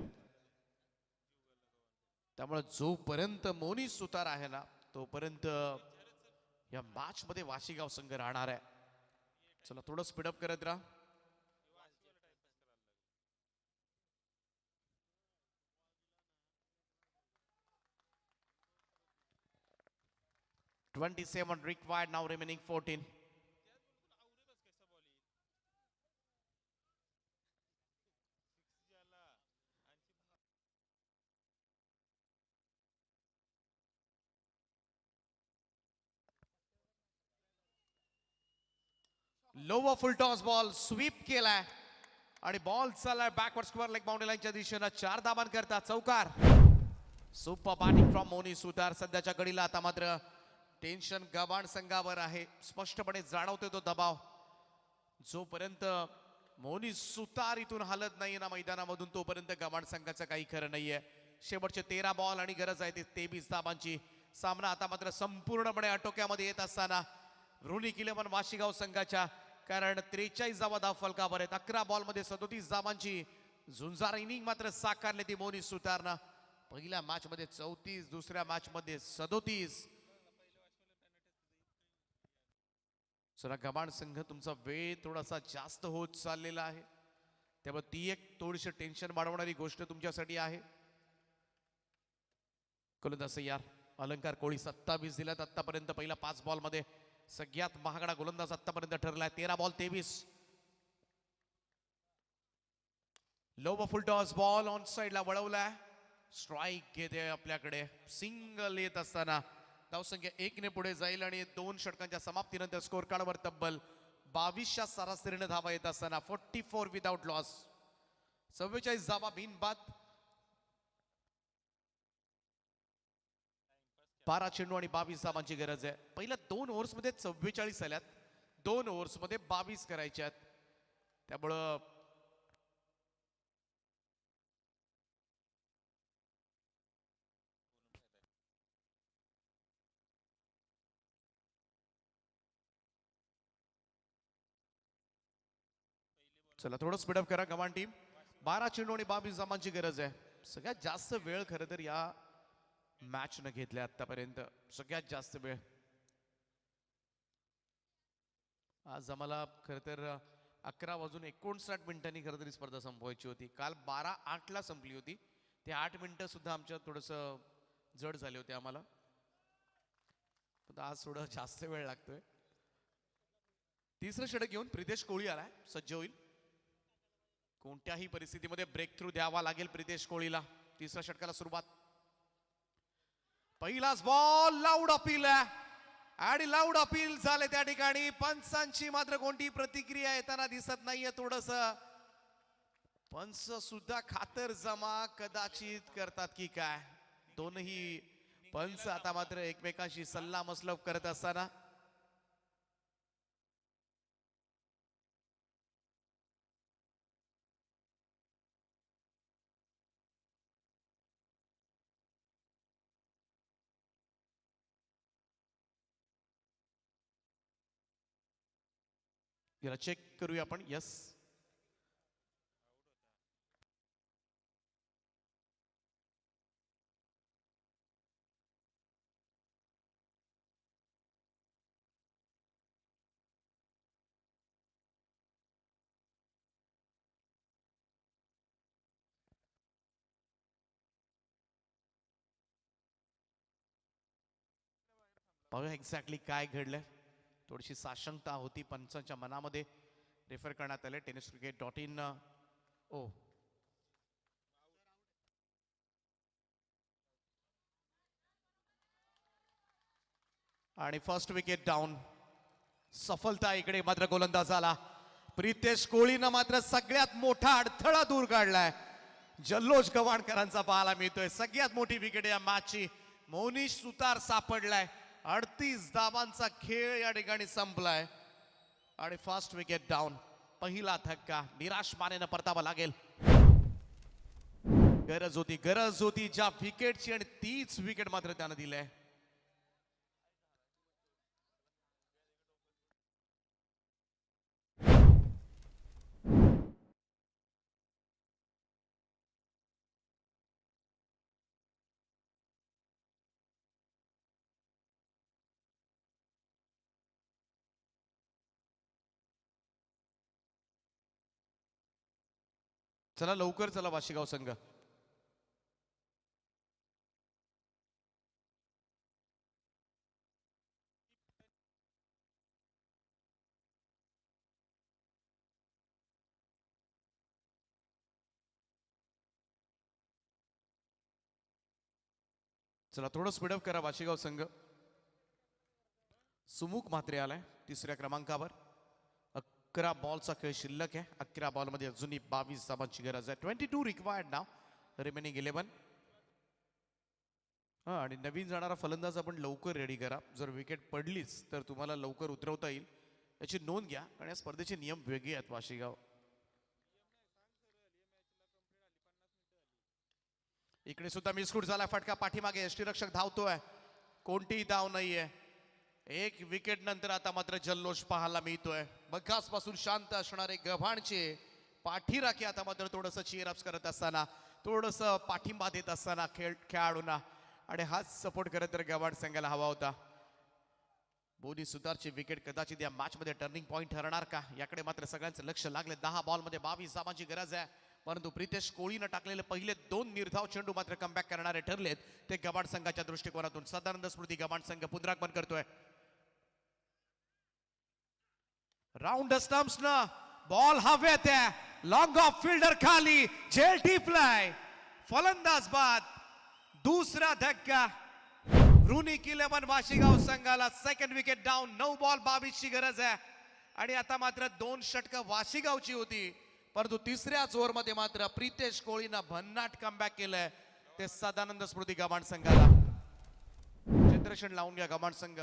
त्यामुळे जोपर्यंत मोनिश सुतार आहे ना तोपर्यंत या मॅच मध्ये वाशीगाव संघ राहणार आहे. चला थोडं स्पीडअप करत राहा. "27 required, now remaining 14. Lower full toss ball sweep केलाय आणि बॉल चाललाय बॅकवर्ड स्क्वेअर लेग बाउंड्री लाईनच्या दिशेनं. 4 धावांन करता चौकार. Super batting from Monish Sutar. सध्याच्या घडीला आता मात्र टेन्शन गबाड संघावर आहे, स्पष्टपणे जाणवतोय तो दबाव. जोपर्यंत मोनिश सुतार इथून हलत नाही ना मैदानामधून तोपर्यंत गबाड संघाचं काही खरं नाहीये. शेवटचे 13 बॉल आणि गरज आहे ते 23 धावांची. सामना आता मात्र संपूर्णपणे आटोक्यामध्ये येत असताना ऋणी किलेमन वाशीगाव संघाच्या, कारण 43 धावा धावफलकावर आहेत. 11 बॉल मध्ये 37 धावांची झुंजार इनिंग मात्र साकारली ती मोनिश सुतारनं. पहिल्या मॅच मध्ये 34, दुसऱ्या मॅच मध्ये 37. चला गबाड संघ तुमचा वेळ थोडासा जास्त होत चाललेला आहे, त्यामुळे ती एक थोडीशी टेन्शन वाढवणारी गोष्ट तुमच्यासाठी आहे. गोलंदाज यार अलंकार कोळी 27 दिल्यात आतापर्यंत. पहिला 5 बॉल मध्ये सगळ्यात महागडा गोलंदाज आतापर्यंत ठरलाय. 13 ball 23. Lower full toss ball on साइडला वळवलाय. स्ट्राईक घेते आपल्याकडे. सिंगल येत असताना धावसंख्या 1 ने पुढे जाईल आणि 2 षटकांच्या समाप्तीनंतर स्कोर कार्डवर तब्बल 22च्या सरासरीने धावा येत असताना 44 विदाउट लॉस. 44 धावा बिनबाद. 12 चेंडू आणि 22 धावांची गरज आहे. पहिल्या 2 ओव्हर्स मध्ये 44 आल्यात. 2 ओव्हर्स मध्ये 22 करायच्या आहेत. त्यामुळं चला थोडं स्पीडअप करा गबाड टीम. 12 चेंडू आणि 22 धावांची गरज आहे. सगळ्यात जास्त वेळ खरं तर या मॅच न घेतल्या आतापर्यंत, सगळ्यात जास्त वेळ. आज आम्हाला खरं तर 11:59 खरं तर स्पर्धा संपवायची होती. काल 12:08 संपली होती. ते 8 मिनिटं सुद्धा आमच्या थोडस जड झाले होते आम्हाला, पण आज थोडं जास्त वेळ लागतोय. तिसरं षटक घेऊन प्रितेश कोळी आलाय, सज्ज होईल. कोणत्याही परिस्थितीमध्ये ब्रेक थ्रू द्यावा लागेल प्रितेश कोळीला. तिसऱ्या षटकाला सुरुवात. पहिलाच बॉल लाऊड अपील आणि लाऊड अपील झाले त्या ठिकाणी. पंचांची मात्र कोणती प्रतिक्रिया येताना दिसत नाहीये. थोडस पंच सुद्धा खातर जमा कदाचित करतात की काय. दोनही पंच आता मात्र एकमेकांशी सल्ला मसलत करत असताना याला चेक करूया आपण. यस, पाहूया एक्झॅक्टली काय घडलंय. थोडीशी साशंकता होती पंचांच्या मनामध्ये. रेफर करण्यात आले. tenniscricket.in. ओ, आणि फर्स्ट विकेट डाऊन. सफलता इकडे मात्र गोलंदाजाला. प्रितेश कोहलीनं मात्र सगळ्यात मोठा अडथळा दूर काढलाय. जल्लोष गव्हाणकरांचा पाहायला मिळतोय. सगळ्यात मोठी विकेट या मॅचची. मोनीश सुतार सापडलाय. 38 धावांचा खेळ या ठिकाणी संपलाय आणि फर्स्ट विकेट डाऊन. पहिला धक्का निराश मानेनं परतावा लागेल. गरज होती ज्या विकेटची आणि तीच विकेट मात्र त्यानं दिलंय. चला लवकर चला वाशिगाव संघ. चला थोडं स्पीडअप करा वाशिगाव संघ. सुमुख म्हात्रे आलाय तिसऱ्या क्रमांकावर. 11 बॉलचा खेळ शिल्लक आहे. 11 बॉलमध्ये अजूनही 22 धावांची गरज आहे. 22 रिक्वायर्ड नाव. रिमेनिंग 11. आणि नवीन जाणारा फलंदाज आपण लवकर रेडी करा. जर विकेट पडलीच तर तुम्हाला लवकर उतरवता येईल याची नोंद घ्या, कारण या स्पर्धेचे नियम वेगळे आहेत. वाशिगाव इकडे सुद्धा मिसकूट झाला. फटका पाठीमागे. यष्टीरक्षक धावतोय. कोणतीही धाव नाहीये. एक विकेट नंतर आता मात्र जल्लोष पाहायला मिळतोय. बघासपासून शांत असणारे गव्हाणचे पाठीराखे आता मात्र थोडंसं चीअरअप्स करत असताना, थोडंसं पाठिंबा देत असताना खेळाडूंना, आणि हाच सपोर्ट करत तर गव्हाण संघाला हवा होता. बोनी सुतारची विकेट कदाचित या मॅच मध्ये टर्निंग पॉइंट ठरणार का, याकडे मात्र सगळ्यांचं लक्ष लागले. 10 बॉलमध्ये 22 धावांची गरज आहे. परंतु प्रितेश कोहलीनं टाकलेले पहिले 2 निर्धाव चेंडू मात्र कमबॅक करणारे ठरलेत. ते गव्हाण संघाच्या दृष्टिकोनातून सदानंद स्मृती गव्हाण संघ पुनरागमन करतोय. राउंड स्टंप्स न बॉल हवेत आहे. लॉंग ऑफ फिल्डर खाली. झेल टिपलाय. फलंदाज बाद. दुसरा धक्का. रुनिक 11 वाशिगाव संघाला. Second wicket down. 9 बॉल 22 ची गरज आहे. आणि आता मात्र 2 षटकं वाशिगावची होती. परंतु तिसऱ्याच ओव्हरमध्ये मात्र प्रितेश कोहलीनं भन्नाट कमबॅक केलंय. ते सदानंद स्मृती गव्हाण संघाला. चित्रक्षण लावून घ्या गव्हाण संघ.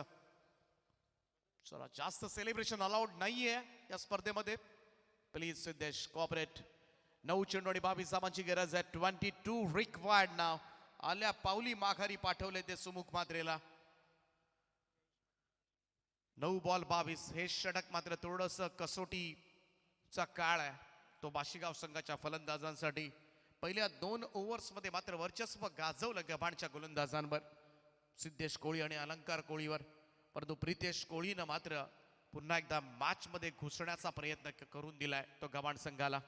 चला जास्त सेलिब्रेशन अलाउड नाहीये या स्पर्धेमध्ये. Please Siddhesh cooperate. 9 चेंडू आणि 22 धावांची गरज आहे. 22 रिक्वायर्ड नाव. आल्या पावली माघारी पाठवले ते सुमुख म्हात्रेला. 9 बॉल 22. हे षटक मात्र थोडस कसोटीचा काळ आहे तो वाशिगाव संघाच्या फलंदाजांसाठी. पहिल्या 2 ओव्हर्स मध्ये मात्र वर्चस्व गाजवलं गव्हाणच्या गोलंदाजांवर, सिद्धेश कोहली आणि अलंकार कोहलीवर. परंतु प्रितेश कोहलीनं मात्र पुन्हा एकदा मॅच मध्ये घुसण्याचा प्रयत्न करून दिलाय तो गव्हाण संघाला.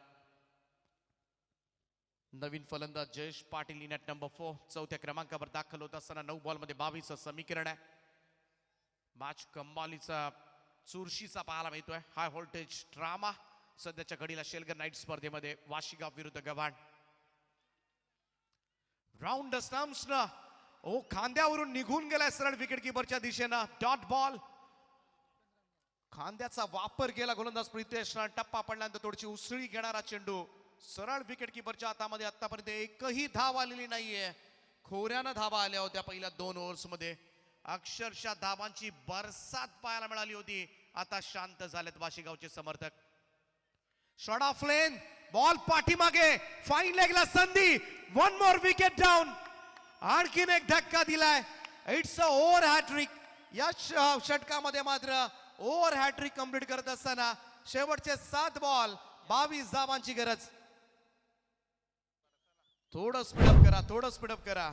नवीन फलंदाज Jayesh Patil in at number 4 चौथ्या क्रमांकावर दाखल होत असताना 9 बॉलमध्ये 22 समीकरण आहे. मॅच कमालीचा चुरशीचा पाहायला मिळतोय. हाय व्होल्टेज ड्रामा सध्याच्या घडीला शेलगर नाईट स्पर्धेमध्ये वाशिगाव विरुद्ध गव्हाण. राऊंड स्टंप्स न खांद्यावरून निघून गेलाय सरळ विकेट किपरच्या दिशेनं. Dot ball. खांद्याचा वापर केला गोलंदाज प्रितेशनं. टप्पा पडल्यानंतर थोडीशी उसळी घेणारा चेंडू सरळ विकेट किपरच्या हातामध्ये. आतापर्यंत एकही धाव आलेली नाहीये. खोऱ्यानं धावा आल्या होत्या पहिल्या 2 ओव्हर्स मध्ये. अक्षरशः धावांची बरसात पाहायला मिळाली होती. आता शांत झालेत वाशिगावचे समर्थक. Short of length. बॉल पाठीमागे. फाईन लेगला संधी. 1 मोर विकेट डाऊन. आणखीन एक धक्का दिलाय. It's a over hattrick. या षटकामध्ये मात्र ओव्हर हॅट्रिक कंप्लीट करत असताना शेवटचे 7 बॉल 22 धावांची गरज. थोडं स्पीडअप करा, थोडं स्पीडअप करा.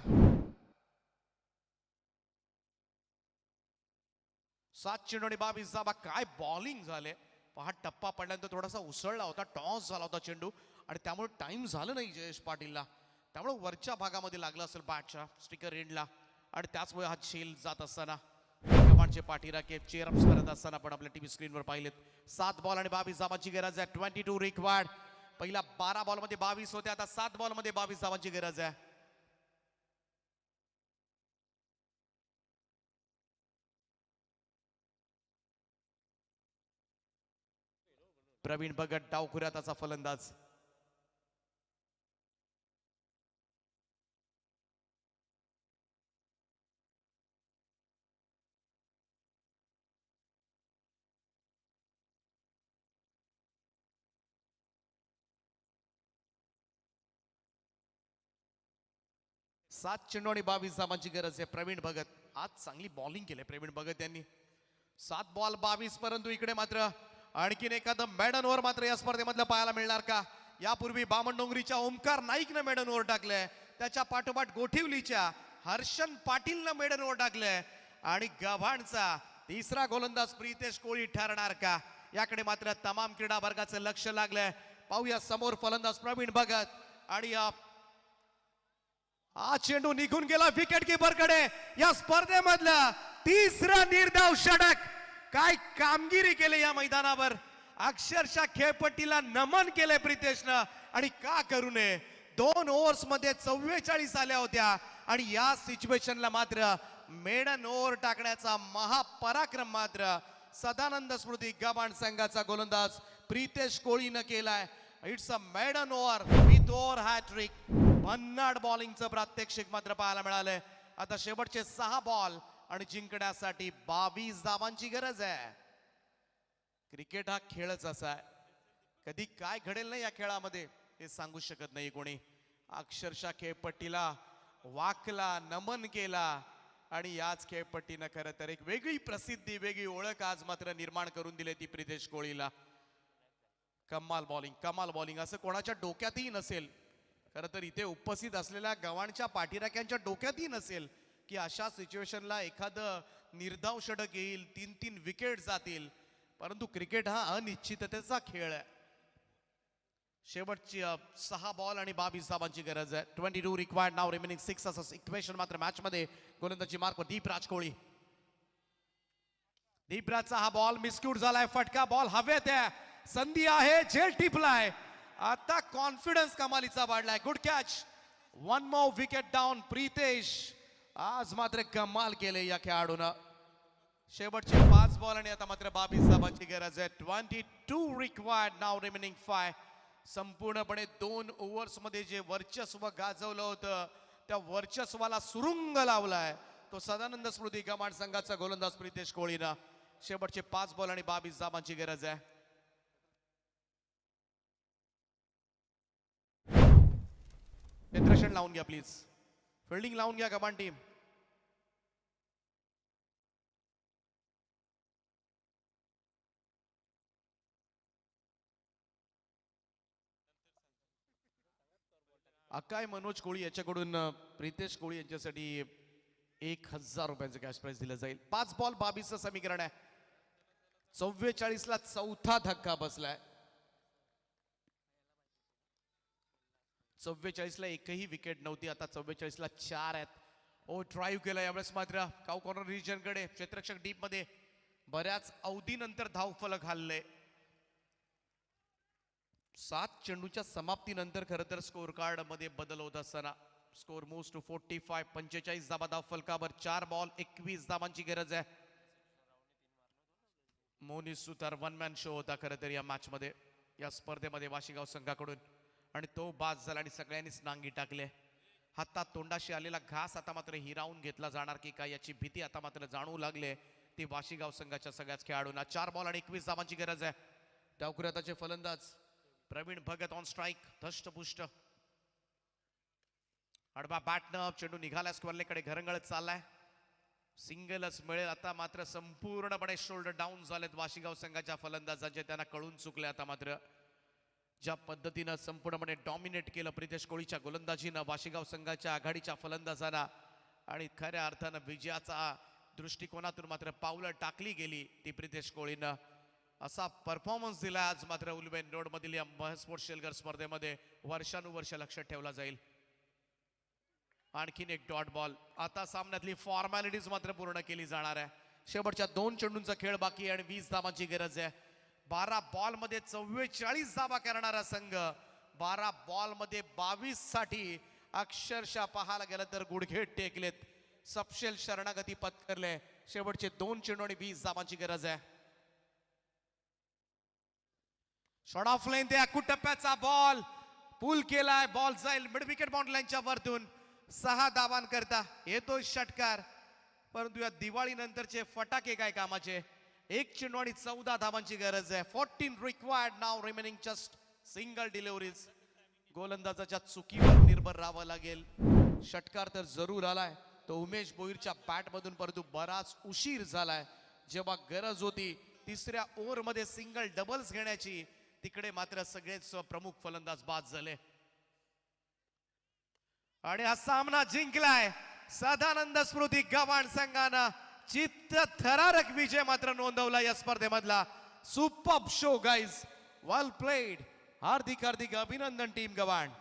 7 चेंडू आणि 22 धावा. काय बॉलिंग झाले. पहा टप्पा पडल्यानंतर थोडासा उसळला होता, टॉस झाला होता चेंडू आणि त्यामुळे टाइम झालं नाही जयेश पाटीलला. त्यामुळे वरच्या भागामध्ये लागला असेल बॅटच्या स्टिकर एंडला आणि त्याचमुळे हा झेल जात असताना कमांडचे पाठीराखे चेअरअप्स करत असताना आपण आपल्या टीव्ही स्क्रीनवर पाहिलेत. 7 बॉल आणि 22 धावांची गरज आहे. 22 रिक्वायर्ड. पहिला 12 बॉल मध्ये 22 होते, आता 7 बॉल मध्ये 22 धावांची गरज आहे. प्रवीण भगत डावखुऱ्या त्याचा फलंदाज. सात चेंडू आणि 22 धावांची गरज आहे. प्रवीण भगत आज चांगली बॉलिंग केली प्रवीण भगत यांनी. 7 बॉल 22, परंतु इकडे मात्र आणखीन एखादं मेडन ओव्हर मात्र या स्पर्धेमधलं पाहायला मिळणार का? यापूर्वी बामणडोंगरीच्या ओमकार नाईकनं मेडन ओव्हर टाकलंय, त्याच्या पाठोपाठ गोठिवलीच्या हर्षन पाटीलनं मेडन ओव्हर टाकलंय आणि गव्हाणचा तिसरा गोलंदाज प्रितेश कोळी ठरणार का? याकडे मात्र तमाम क्रीडा वर्गाचं लक्ष लागलंय. पाहूया समोर फलंदाज प्रवीण भगत आणि हा चेंडू निघून गेला विकेट कीपर कडे. या स्पर्धेमधलं तिसरं निर्धाव षटक. काय कामगिरी केली या मैदानावर. अक्षरशः खेळपट्टीला नमन केले प्रितेशनं आणि का करू नये. 2 ओव्हर्स मध्ये 44 आल्या होत्या आणि या सिच्युएशनला मात्र मेडन ओव्हर टाकण्याचा महापराक्रम मात्र सदानंद स्मृती गव्हाण संघाचा गोलंदाज प्रितेश कोळीनं केलाय. It's a maiden over with over hattrick. भन्नाट बॉलिंगचं प्रात्यक्षिक मात्र पाहायला मिळालंय. आता शेवटचे 6 बॉल आणि जिंकण्यासाठी 22 धावांची गरज आहे. क्रिकेट हा खेळच असा आहे, कधी काय घडेल नाही या खेळामध्ये हे सांगू शकत नाही कोणी. अक्षरशः खेळपट्टीला वाकला, नमन केला आणि याच खेळपट्टीनं खरं तर एक वेगळी प्रसिद्धी, वेगळी ओळख आज मात्र निर्माण करून दिली ती प्रितेश कोळीला. कमाल बॉलिंग, कमाल बॉलिंग. असं कोणाच्या डोक्यातही नसेल, खरं तर इथे उपस्थित असलेल्या गव्हाणच्या पाठीराख्यांच्या डोक्यातही नसेल की अशा सिच्युएशनला एखादं निर्धाव षटक येईल, 3-3 विकेट जातील. परंतु क्रिकेट हा अनिश्चिततेचा खेळ आहे. शेवटची 6 बॉल आणि 22 धावांची गरज आहे. 22 रिक्वायर्ड नाव रिमेनिंग 6 असं इक्वेशन मात्र मॅच मध्ये गोलंदाजी मार्क दीपराज कोळी. दीपराजचा हा बॉल मिसक्यूट झालाय, फटका बॉल हवेत आहे, संधी आहे, झेल टिपलाय. आता कॉन्फिडन्स कमालीचा वाढलाय. Good catch. 1 more wicket down. Pritesh आज मात्र कमाल केले या खेळाडूनं. शेवटचे 5 बॉल आणि आता मात्र 22 धावांची गरज आहे. 22 रिक्वायर्ड नाव रिमेनिंग 5. संपूर्णपणे 2 ओव्हर्स मध्ये जे वर्चस्व गाजवलं होतं त्या वर्चस्वाला सुरुंग लावलाय तो सदानंद स्मृती गव्हाण संघाचा गोलंदाज प्रितेश कोळीनं. शेवटचे 5 बॉल आणि 22 धावांची गरज आहे. क्षेत्ररक्षण लावून घ्या प्लीज, फिल्डिंग लावून घ्या गव्हाण टीम. अकाय मनोज कोळी याच्याकडून प्रितेश कोळी यांच्यासाठी 1000 रुपयांचं कॅश प्राइज दिलं जाईल. 5 बॉल 22 समीकरण आहे. 44 ला चौथा धक्का बसलाय. 44 ला एकही विकेट नव्हती, आता 44 ला 4 आहेत. ओ ड्राईव्ह केला यावेळेस मात्र काउ कॉर्नर रिजन कडे. क्षेत्ररक्षक डीप मध्ये बऱ्याच अवधीनंतर धावफलक हल्ले. 7 चेंडूच्या समाप्तीनंतर खरं तर स्कोर कार्ड मध्ये बदल होत असताना स्कोर मूव्स टू 45. 45 धावा धाव फलकावर. 4 बॉल 21 धावांची गरज आहे. मोनी सुतार 1 मॅन शो होता खरं तर या मॅच मध्ये, या स्पर्धेमध्ये वाशिगाव संघाकडून, आणि तो बाद झाला आणि सगळ्यांनीच नांगी टाकले. हातात तोंडाशी आलेला घास आता मात्र हिरावून घेतला जाणार की काय याची भीती आता मात्र जाणवू लागले ती वाशिगाव संघाच्या सगळ्याच खेळाडूंना. 4 बॉल आणि 21 धावांची गरज आहे. डावखुऱ्याचे फलंदाज प्रवीण भगत ऑन स्ट्राईक. धष्टपुष्ट आडवा बॅटनं चेंडू निघाला स्क्वेअरलेकडे, घरंगळत चाललाय. सिंगलच मिळेल. आता मात्र संपूर्णपणे शोल्डर डाऊन झालेत वाशिगाव संघाच्या फलंदाजांचे. त्यांना कळून चुकले आता मात्र. ज्या पद्धतीनं संपूर्णपणे डॉमिनेट केलं प्रितेश कोळीच्या गोलंदाजीनं वाशिगाव संघाच्या आघाडीच्या फलंदाजांना आणि खऱ्या अर्थानं विजयाचा दृष्टिकोनातून मात्र पावलं टाकली गेली ती प्रितेश कोळीनं. असा परफॉर्मन्स दिला आज मात्र उलवेन रोड मधील या स्पोर्ट्स शेलगर स्पर्धेमध्ये. वर्षानुवर्ष लक्षात ठेवला जाईल. आणखीन एक डॉट बॉल. आता सामन्यातली फॉर्मॅलिटीज मात्र पूर्ण केली जाणार आहे. शेवटच्या 2 चेंडूंचा खेळ बाकी आहे आणि 20 धावांची गरज आहे. 12 बॉल मध्ये 44 धावा करणारा संघ 12 बॉल मध्ये 22 साठी अक्षरशः पाहायला गेलं तर गुडघे टेकलेत. सपशेल शरणागती पत्करले. शेवटचे 2 चेंडू आणि 20 धावांची गरज आहे. शॉट ऑफ लाईन ते टप्प्याचा बॉल पुल केलाय. बॉल जाईल मिड विकेट बाउंड लाईनच्या वरतून. 6 धावांकरता येतो षटकार. परंतु या दिवाळी नंतरचे फटाके काय कामाचे. 1 चेंडू आणि 14 धावांची गरज आहे. 14 रिक्वायर्ड नाव रिमेनिंग जस्ट सिंगल डिलिव्हरीज. गोलंदाजाच्या चुकीवर निर्भर राहावं लागेल. षटकार तर जरूर आलाय तो उमेश भोईरच्या बॅट मधून, परंतु बराच उशीर झालाय. जेव्हा गरज होती तिसऱ्या ओव्हर मध्ये सिंगल डबल्स घेण्याची तिकडे मात्र सगळेच प्रमुख फलंदाज बाद झाले आणि हा सामना जिंकलाय सदानंद स्मृती गव्हाण संघानं. चित्त थरारक विजय मात्र नोंदवला या स्पर्धेमधला. Superb show guys, well played. हार्दिक हार्दिक अभिनंदन टीम गव्हाण.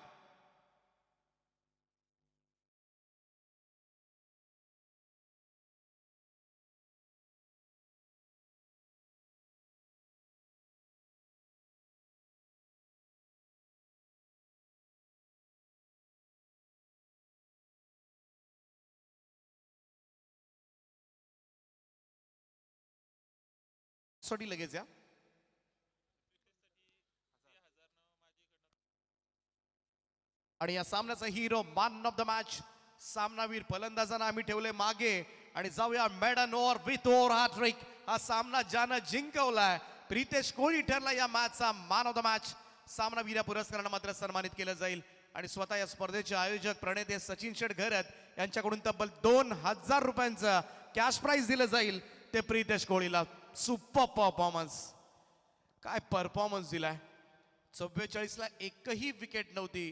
सोडी लगेच या. आणि या सामन्याचा hero man of the match सामनावीर फलंदाजांना आम्ही ठेवले मागे आणि जाऊया maiden over with over hattrick. हा सामना ज्यानं जिंकवलाय प्रितेश कोळी ठरला या मॅचचा मॅन ऑफ द मॅच. सामनावीर या पुरस्कारानं मात्र सन्मानित केलं जाईल आणि स्वतः या स्पर्धेचे आयोजक प्रणेते सचिन शेठ घरत यांच्याकडून तब्बल 2000 रुपयांचं कॅश प्राइज दिलं जाईल ते प्रितेश कोळीला. Super performance. काय परफॉर्मन्स दिलाय. 44 ला एकही विकेट नव्हती.